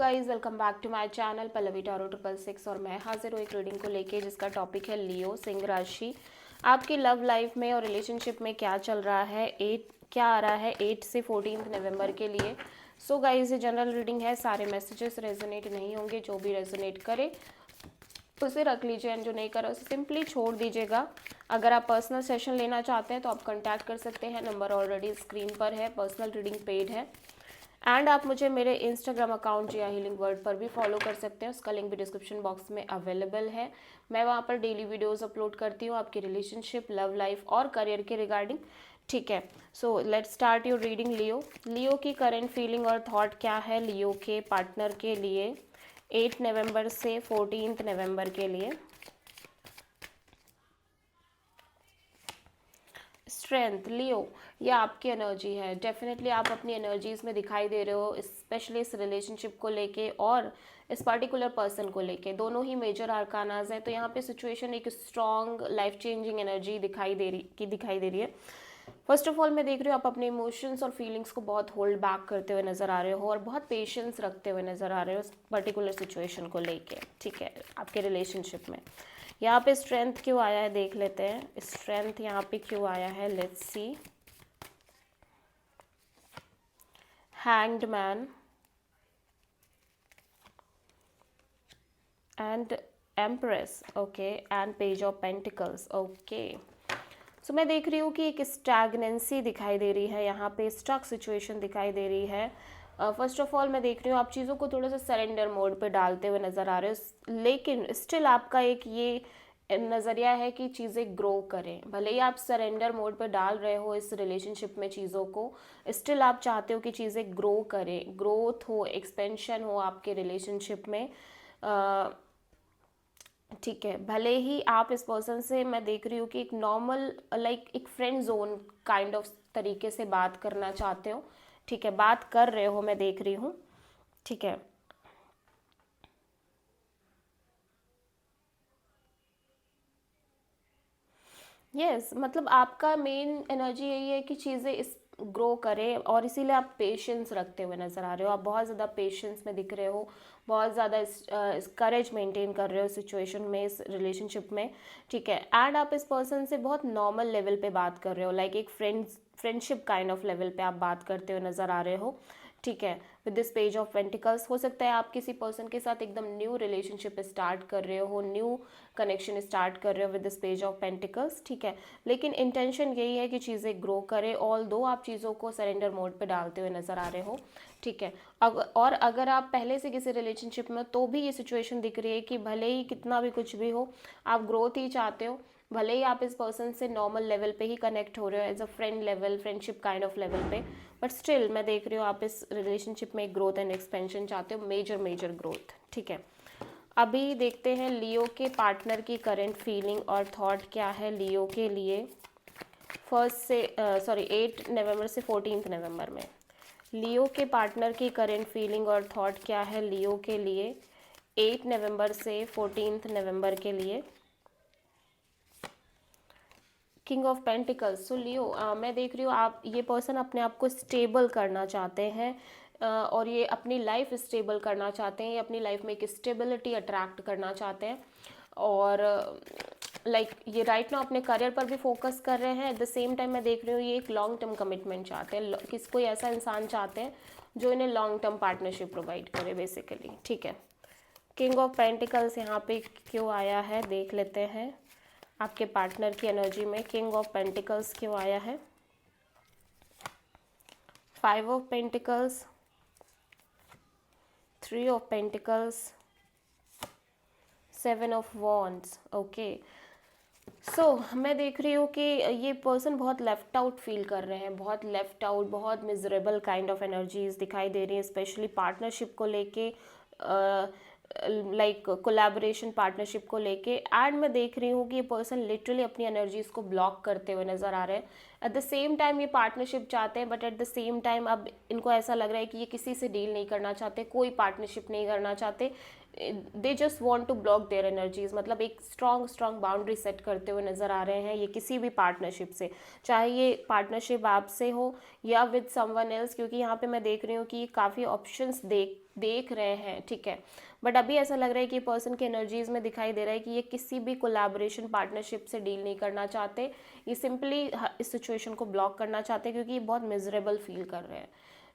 Guys welcome back to my channel Pallavi tarot 666 और मैं हाजिर हूँ एक रीडिंग को लेके जिसका टॉपिक है लियो सिंह राशि। आपकी लव लाइफ में और रिलेशनशिप में क्या चल रहा है, क्या आ रहा है 8 से 14 नवंबर के लिए। सो गाइस ये जनरल रीडिंग है, सारे मैसेजेस रेजोनेट नहीं होंगे, जो भी रेजोनेट करे उसे रख लीजिए एंड जो नहीं करे उसे सिंपली छोड़ दीजिएगा। अगर आप पर्सनल सेशन लेना चाहते हैं तो आप कॉन्टैक्ट कर सकते हैं, नंबर ऑलरेडी स्क्रीन पर है, पर्सनल रीडिंग पेड है। एंड आप मुझे मेरे इंस्टाग्राम अकाउंट जिया हीलिंग वर्ड पर भी फॉलो कर सकते हैं, उसका लिंक भी डिस्क्रिप्शन बॉक्स में अवेलेबल है। मैं वहाँ पर डेली वीडियोस अपलोड करती हूँ आपकी रिलेशनशिप, लव लाइफ और करियर के रिगार्डिंग। ठीक है, so let's start your reading. Leo की करंट फीलिंग और थॉट क्या है लियो के पार्टनर के लिए 8 नवंबर से 14 नवंबर के लिए। स्ट्रेंथ लियो, ये आपकी एनर्जी है। डेफिनेटली आप अपनी एनर्जीज में दिखाई दे रहे हो, स्पेशली इस रिलेशनशिप को लेके और इस पर्टिकुलर पर्सन को लेके। दोनों ही मेजर आर्कानाज हैं, तो यहाँ पे सिचुएशन एक स्ट्रॉन्ग लाइफ चेंजिंग एनर्जी दिखाई दे रही है। फर्स्ट ऑफ ऑल मैं देख रही हूँ आप अपने इमोशंस और फीलिंग्स को बहुत होल्ड बैक करते हुए नजर आ रहे हो और बहुत पेशेंस रखते हुए नजर आ रहे हो इस पर्टिकुलर सिचुएशन को लेके। ठीक है, आपके रिलेशनशिप में यहाँ पे स्ट्रेंथ क्यों आया है देख लेते हैं। स्ट्रेंथ यहाँ पे क्यों आया है, let's see. Hanged man and empress, okay, and page of pentacles, okay. So मैं देख रही हूँ कि एक स्टैग्नेंसी दिखाई दे रही है, यहाँ पे स्टक सिचुएशन दिखाई दे रही है। फर्स्ट ऑफ ऑल मैं देख रही हूँ आप चीज़ों को थोड़ा सा सरेंडर मोड पे डालते हुए नज़र आ रहे हो, लेकिन स्टिल आपका एक ये नज़रिया है कि चीज़ें ग्रो करें। भले ही आप सरेंडर मोड पे डाल रहे हो इस रिलेशनशिप में चीज़ों को, स्टिल आप चाहते हो कि चीज़ें ग्रो करें, ग्रोथ हो, एक्सपेंशन हो आपके रिलेशनशिप में। ठीक है, भले ही आप इस पर्सन से, मैं देख रही हूँ कि एक नॉर्मल एक फ्रेंड जोन काइंड ऑफ तरीके से बात करना चाहते हो। ठीक है, बात कर रहे हो, मैं देख रही हूँ। ठीक है, यस, मतलब आपका मेन एनर्जी यही है कि चीज़ें इस ग्रो करें और इसीलिए आप पेशेंस रखते हुए नज़र आ रहे हो। आप बहुत ज़्यादा पेशेंस में दिख रहे हो, बहुत ज़्यादा करेज मेंटेन कर रहे हो सिचुएशन में, इस रिलेशनशिप में। ठीक है, एंड आप इस पर्सन से बहुत नॉर्मल लेवल पे बात कर रहे हो, लाइक एक फ्रेंडशिप काइंड ऑफ लेवल पे आप बात करते हुए नज़र आ रहे हो। ठीक है, with this page of pentacles हो सकता है आप किसी पर्सन के साथ एकदम न्यू रिलेशनशिप स्टार्ट कर रहे हो, न्यू कनेक्शन स्टार्ट कर रहे हो with this page of pentacles. ठीक है, लेकिन इंटेंशन यही है कि चीज़ें ग्रो करें, ऑल दो आप चीज़ों को सरेंडर मोड पे डालते हुए नज़र आ रहे हो। ठीक है, और अगर आप पहले से किसी रिलेशनशिप में, तो भी ये सिचुएशन दिख रही है कि भले ही कितना भी कुछ भी हो, आप ग्रोथ ही चाहते हो। भले ही आप इस पर्सन से नॉर्मल लेवल पे ही कनेक्ट हो रहे हो, as a friend level, friendship kind of level पे, बट स्टिल मैं देख रही हूँ आप इस रिलेशनशिप में ग्रोथ एंड एक्सपेंशन चाहते हो, मेजर ग्रोथ। ठीक है, अभी देखते हैं लियो के पार्टनर की करंट फीलिंग और थॉट क्या है लियो के लिए 8 नवंबर से 14 नवंबर में। लियो के पार्टनर की करंट फीलिंग और थॉट क्या है लियो के लिए 8 नवंबर से 14 नवंबर के लिए। King of pentacles. So Leo, मैं देख रही हूँ आप, ये पर्सन अपने आप को स्टेबल करना चाहते हैं और ये अपनी लाइफ स्टेबल करना चाहते हैं, ये अपनी लाइफ में एक स्टेबिलिटी अट्रैक्ट करना चाहते हैं और ये राइट नाउ अपने करियर पर भी फोकस कर रहे हैं। एट द सेम टाइम मैं देख रही हूँ ये एक लॉन्ग टर्म कमिटमेंट चाहते हैं, कोई ऐसा इंसान चाहते हैं जो इन्हें लॉन्ग टर्म पार्टनरशिप प्रोवाइड करे बेसिकली। ठीक है, किंग ऑफ पेंटिकल्स यहाँ पे क्यों आया है देख लेते हैं। आपके पार्टनर की एनर्जी में किंग ऑफ पेंटिकल्स क्यों आया है, 5 of pentacles, 3 of pentacles, 7 of wands. Okay, so मैं देख रही हूँ कि ये पर्सन बहुत लेफ्ट आउट फील कर रहे हैं, बहुत लेफ्ट आउट, बहुत मिजरेबल काइंड ऑफ एनर्जीज दिखाई दे रही है, स्पेशली पार्टनरशिप को लेके, कोलैबोरेशन पार्टनरशिप को लेके। एंड मैं देख रही हूँ कि ये पर्सन लिटरली अपनी एनर्जीज को ब्लॉक करते हुए नज़र आ रहे हैं एट द सेम टाइम ये पार्टनरशिप चाहते हैं, but at the same time अब इनको ऐसा लग रहा है कि ये किसी से डील नहीं करना चाहते, कोई पार्टनरशिप नहीं करना चाहते, they just want to block their energies. मतलब एक स्ट्रॉन्ग बाउंड्री सेट करते हुए नज़र आ रहे हैं ये किसी भी पार्टनरशिप से, चाहे ये पार्टनरशिप आपसे हो या विद समवन एल्स, क्योंकि यहाँ पे मैं देख रही हूँ कि काफ़ी ऑप्शंस देख रहे हैं, ठीक है। बट अभी ऐसा लग रहा है कि पर्सन के एनर्जीज में दिखाई दे रहा है कि ये किसी भी कोलैबोरेशन पार्टनरशिप से डील नहीं करना चाहते, ये सिंपली इस सिचुएशन को ब्लॉक करना चाहते हैं, क्योंकि ये बहुत मिजरेबल फील कर रहे हैं।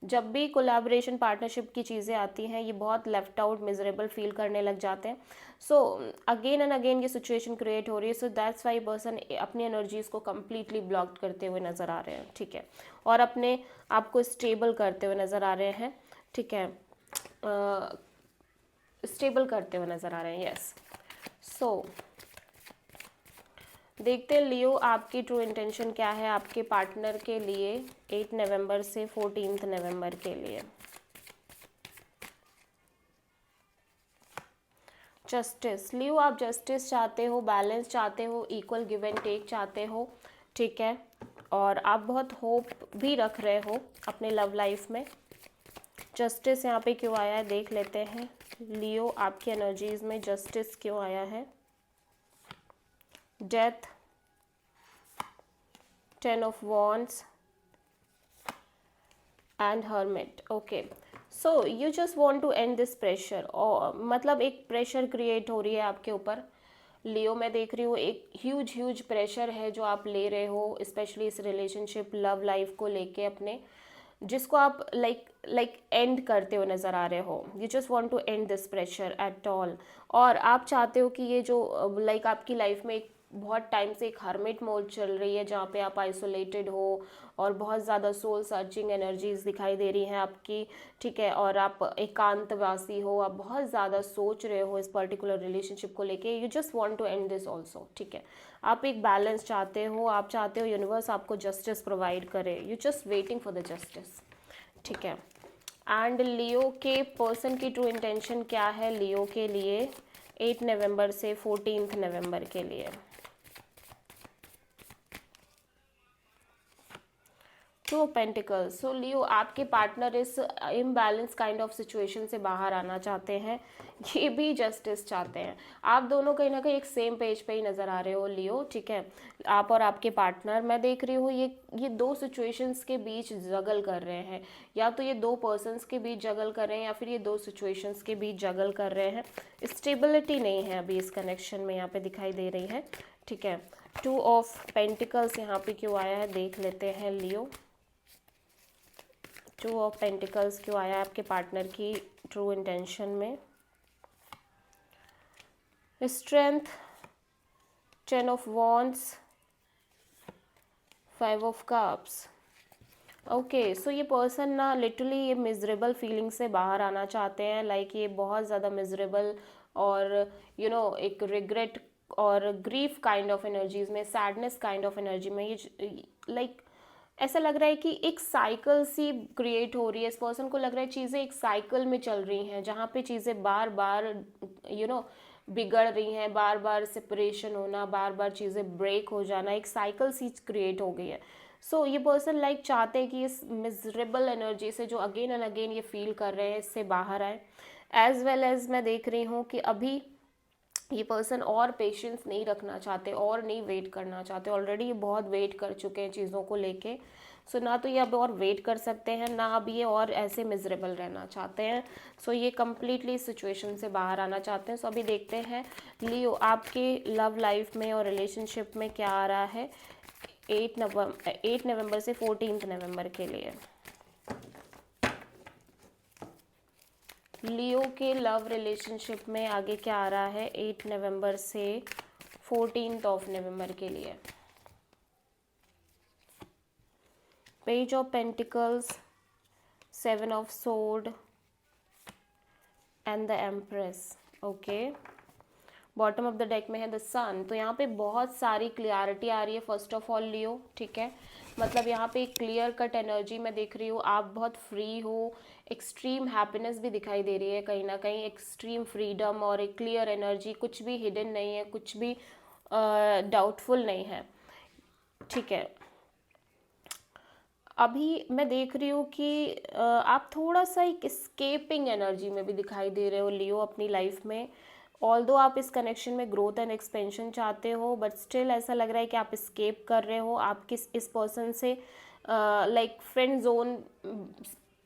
जब भी कोलैबोरेशन पार्टनरशिप की चीज़ें आती हैं ये बहुत लेफ्ट आउट मिजरेबल फील करने लग जाते हैं। सो अगेन एंड अगेन ये सिचुएशन क्रिएट हो रही है। सो दैट्स वाई पर्सन अपनी एनर्जीज को कम्प्लीटली ब्लॉक करते हुए नज़र आ रहे हैं, ठीक है, और अपने आप को स्टेबल करते हुए नज़र आ रहे हैं, ठीक है, स्टेबल करते हुए नज़र आ रहे हैं, यस। सो देखते हैं लियो आपकी ट्रू इंटेंशन क्या है आपके पार्टनर के लिए 8 नवंबर से 14 नवंबर के लिए। जस्टिस, लियो आप जस्टिस चाहते हो, बैलेंस चाहते हो, इक्वल गिव एंड टेक चाहते हो, ठीक है, और आप बहुत होप भी रख रहे हो अपने लव लाइफ में। जस्टिस यहाँ पे क्यों आया है देख लेते हैं। लियो आपकी एनर्जीज में जस्टिस क्यों आया है। Death, 10 of wands and hermit, okay, so you just want to end this pressure, और मतलब एक प्रेशर क्रिएट हो रही है आपके ऊपर लियो। मैं देख रही हूँ एक ह्यूज प्रेशर है जो आप ले रहे हो, स्पेशली इस रिलेशनशिप लव लाइफ को लेके अपने, जिसको आप लाइक एंड करते हुए नज़र आ रहे हो। You just want to end this pressure at all, और आप चाहते हो कि ये जो लाइक आपकी लाइफ में एक बहुत टाइम से एक हर्मिट मोड चल रही है जहाँ पे आप आइसोलेटेड हो और बहुत ज़्यादा सोल सर्चिंग एनर्जीज दिखाई दे रही हैं आपकी, ठीक है, और आप एकांतवासी हो, आप बहुत ज़्यादा सोच रहे हो इस पर्टिकुलर रिलेशनशिप को लेके। You just want to end this also, ठीक है, आप एक बैलेंस चाहते हो, आप चाहते हो यूनिवर्स आपको जस्टिस प्रोवाइड करे, you just waiting for the justice, ठीक है। एंड लियो के पर्सन की ट्रू इंटेंशन क्या है लियो के लिए 8 नवंबर से 14 नवंबर के लिए। टू ऑफ पेंटिकल्स, सो लियो आपके पार्टनर इस इम्बैलेंस काइंड ऑफ सिचुएशन से बाहर आना चाहते हैं, ये भी जस्टिस चाहते हैं। आप दोनों कहीं ना कहीं एक सेम पेज पे ही नज़र आ रहे हो लियो, ठीक है, आप और आपके पार्टनर। मैं देख रही हूँ ये दो सिचुएशंस के बीच जगल कर रहे हैं, या तो ये दो पर्सन्स के बीच जगल कर रहे हैं या फिर ये दो सिचुएशंस के बीच जगल कर रहे हैं। स्टेबिलिटी नहीं है अभी इस कनेक्शन में यहाँ पे दिखाई दे रही है, ठीक है। टू ऑफ पेंटिकल्स यहाँ पे क्यों आया है देख लेते हैं लियो। टू ऑफ पेंटिकल्स क्यों आया है आपके पार्टनर की ट्रू इंटेंशन में। Strength, 10 of wands, 5 of cups, okay. So ये पर्सन ना लिटरली ये मिजरेबल फीलिंग से बाहर आना चाहते हैं, लाइक ये बहुत ज़्यादा मिजरेबल और एक रिग्रेट और ग्रीफ काइंड ऑफ एनर्जीज में, सैडनेस काइंड ऑफ एनर्जी में, ये लाइक ऐसा लग रहा है कि एक साइकिल सी क्रिएट हो रही है। इस पर्सन को लग रहा है चीज़ें एक साइकिल में चल रही हैं जहाँ पे चीज़ें बार बार बिगड़ रही हैं, बार बार सेपरेशन होना, बार बार चीज़ें ब्रेक हो जाना, एक साइकिल सी क्रिएट हो गई है। सो ये पर्सन लाइक चाहते हैं कि इस मिजरेबल एनर्जी से जो अगेन एंड अगेन ये फील कर रहे हैं इससे बाहर आए। एज वेल एज मैं देख रही हूँ कि अभी ये पर्सन और पेशेंस नहीं रखना चाहते और नहीं वेट करना चाहते, ऑलरेडी ये बहुत वेट कर चुके हैं चीज़ों को लेके। सो ना तो ये अब और वेट कर सकते हैं, ना अब ये और ऐसे मिजरेबल रहना चाहते हैं। सो ये कम्प्लीटली सिचुएशन से बाहर आना चाहते हैं। सो अभी देखते हैं लियो आपके लव लाइफ में और रिलेशनशिप में क्या आ रहा है 8 नवंबर से 14 नवंबर के लिए। लियो के लव रिलेशनशिप में आगे क्या आ रहा है 8 नवंबर से 14 ऑफ नवंबर के लिए। Page of pentacles, 7 of sword and the empress, okay. Bottom of the deck में है द सन। तो यहाँ पे बहुत सारी क्लियरिटी आ रही है फर्स्ट ऑफ ऑल लियो, ठीक है, मतलब यहाँ पे एक क्लियर कट एनर्जी मैं देख रही हूँ, आप बहुत फ्री हो, एक्सट्रीम हैप्पीनेस भी दिखाई दे रही है कहीं ना कहीं, एक्सट्रीम फ्रीडम और एक क्लियर एनर्जी, कुछ भी हिडन नहीं है, कुछ भी डाउटफुल नहीं है, ठीक है। अभी मैं देख रही हूँ कि आप थोड़ा सा एक स्केपिंग एनर्जी में भी दिखाई दे रहे हो लियो अपनी लाइफ में। ऑल्दो आप इस कनेक्शन में ग्रोथ एंड एक्सपेंशन चाहते हो, बट स्टिल ऐसा लग रहा है कि आप स्केप कर रहे हो। आप किस इस पर्सन से लाइक फ्रेंड जोन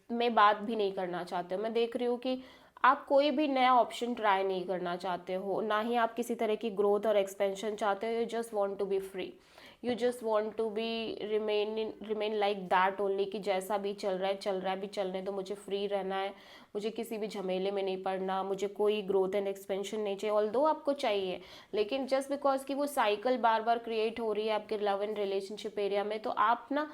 में बात भी नहीं करना चाहते हो। मैं देख रही हूँ कि आप कोई भी नया ऑप्शन ट्राई नहीं करना चाहते हो, ना ही आप किसी तरह की ग्रोथ और एक्सपेंशन चाहते हो। You just want to be free, you just want to be remain like that only, कि जैसा भी चल रहा है भी चलने दो, मुझे फ्री रहना है, मुझे किसी भी झमेले में नहीं पड़ना, मुझे कोई ग्रोथ एंड एक्सपेंशन नहीं चाहिए। ऑल्दो आपको चाहिए, लेकिन जस्ट बिकॉज कि वो साइकिल बार बार क्रिएट हो रही है आपके लव एंड रिलेशनशिप एरिया में, तो आप ना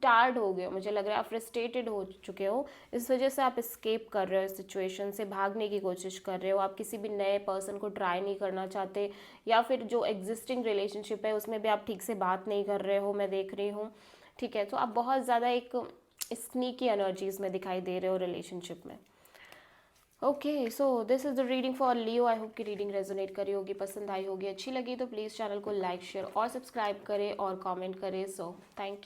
टायर्ड हो गए हो, मुझे लग रहा है आप फ्रस्ट्रेटेड हो चुके हो। इस वजह से आप स्केप कर रहे हो, इस सिचुएशन से भागने की कोशिश कर रहे हो। आप किसी भी नए पर्सन को ट्राई नहीं करना चाहते, या फिर जो एग्जिस्टिंग रिलेशनशिप है उसमें भी आप ठीक से बात नहीं कर रहे हो, मैं देख रही हूँ। ठीक है, तो आप बहुत ज़्यादा एक स्नीकी एनर्जीज में दिखाई दे रहे हो रिलेशनशिप में। Okay, so this is the reading for Leo. I hope कि रीडिंग रेजोनेट करी होगी, पसंद आई होगी, अच्छी लगी तो प्लीज़ चैनल को लाइक शेयर और सब्सक्राइब करें और कमेंट करें। So thank